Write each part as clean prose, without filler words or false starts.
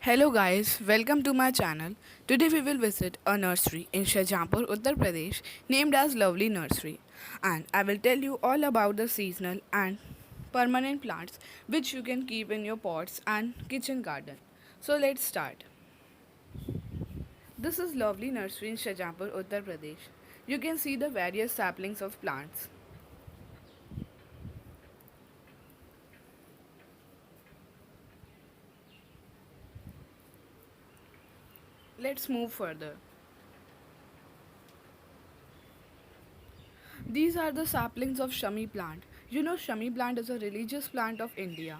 Hello guys, welcome to my channel. Today we will visit a nursery in Shahjahanpur, Uttar Pradesh named as Lovely Nursery, and I will tell you all about the seasonal and permanent plants which you can keep in your pots and kitchen garden. So let's start. This is Lovely Nursery in Shahjahanpur, Uttar Pradesh. You can see the various saplings of plants. Let's move further. These are the saplings of Shami plant. You know Shami plant is a religious plant of India.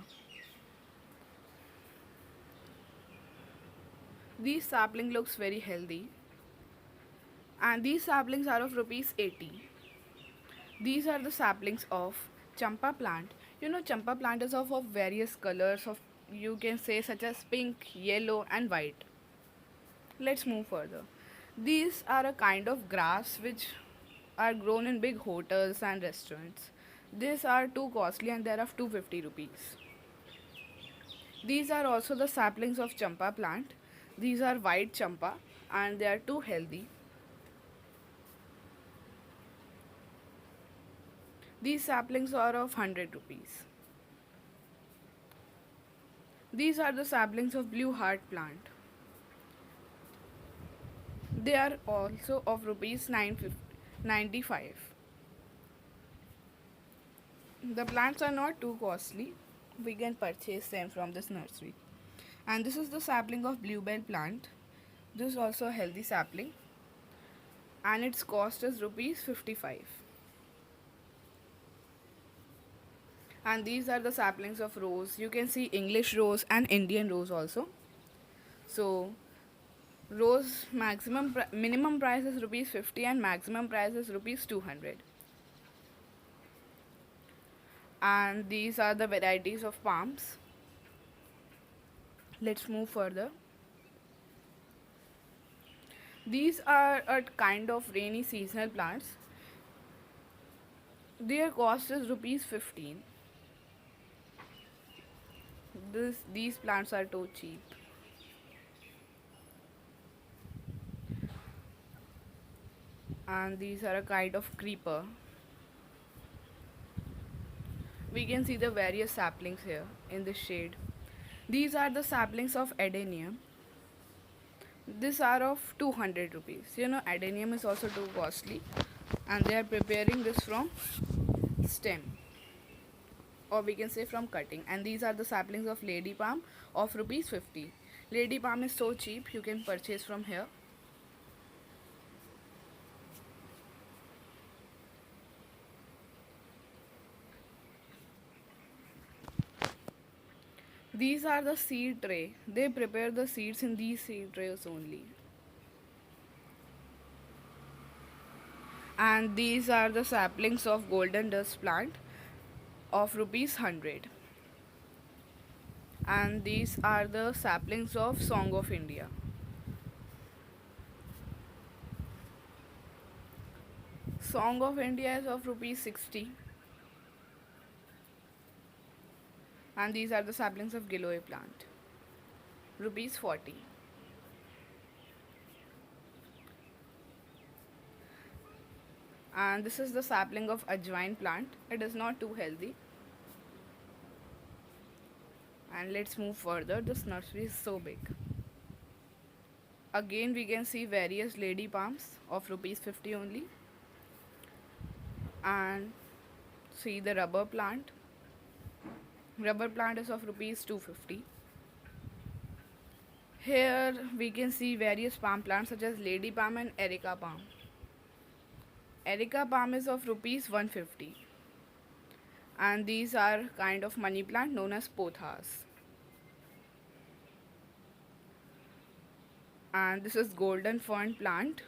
These sapling looks very healthy and these saplings are of rupees 80. These are the saplings of champa plant. You know champa plant is of various colors of you can say such as pink, yellow and white. Let's move further. These are a kind of grass which are grown in big hotels and restaurants. These are too costly and they are of 250 rupees. These are also the saplings of champa plant. These are white champa and they are too healthy. These saplings are of 100 rupees. These are the saplings of blue heart plant. They are also of rupees 995. The plants are not too costly. We can purchase them from this nursery. And this is the sapling of bluebell plant. This is also a healthy sapling and its cost is rupees 55. And these are the saplings of rose. You can see English rose and Indian rose also. So rose minimum price is rupees 50 and maximum price is rupees 200. And these are the varieties of palms. Let's move further. These are a kind of rainy seasonal plants. Their cost is rupees 15. These plants are too cheap. And these are a kind of creeper. We can see the various saplings here in this shade. These are the saplings of adenium. These are of 200 rupees. You know adenium is also too costly and they are preparing this from stem or we can say from cutting, and these are the saplings of lady palm of rupees 50. Lady palm is so cheap you can purchase from here. These are the seed tray. They prepare the seeds in these seed trays only. And these are the saplings of golden dust plant of rupees 100. And these are the saplings of Song of India. Song of India is of rupees 60. And these are the saplings of Giloy plant, rupees 40. And this is the sapling of Ajwain plant. It is not too healthy. And let's move further. This nursery is so big. Again we can see various lady palms of rupees 50 only. And see the rubber plant. Rubber plant is of rupees 250. Here we can see various palm plants such as lady palm and erica palm. Erica palm is of rupees 150. And these are kind of money plant known as pothas. And this is golden fern plant.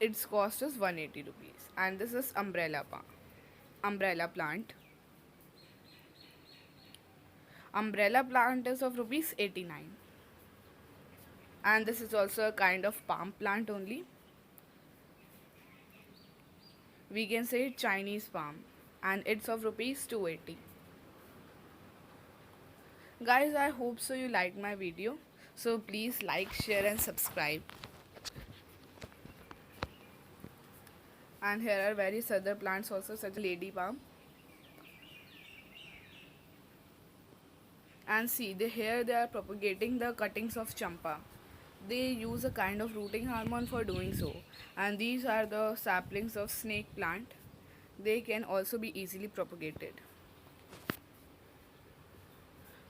Its cost is 180 rupees. And this is umbrella plant. Umbrella plant is of rupees 89. And this is also a kind of palm plant only. We can say Chinese palm and it's of rupees 280. Guys, I hope so you liked my video. So please like, share and subscribe. And here are various other plants also, such as lady palm. And see, here they are propagating the cuttings of champa. They use a kind of rooting hormone for doing so. And these are the saplings of snake plant. They can also be easily propagated.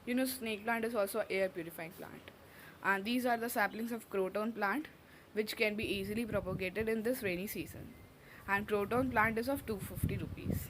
You know, snake plant is also an air purifying plant. And these are the saplings of croton plant, which can be easily propagated in this rainy season. And croton plant is of 250 rupees.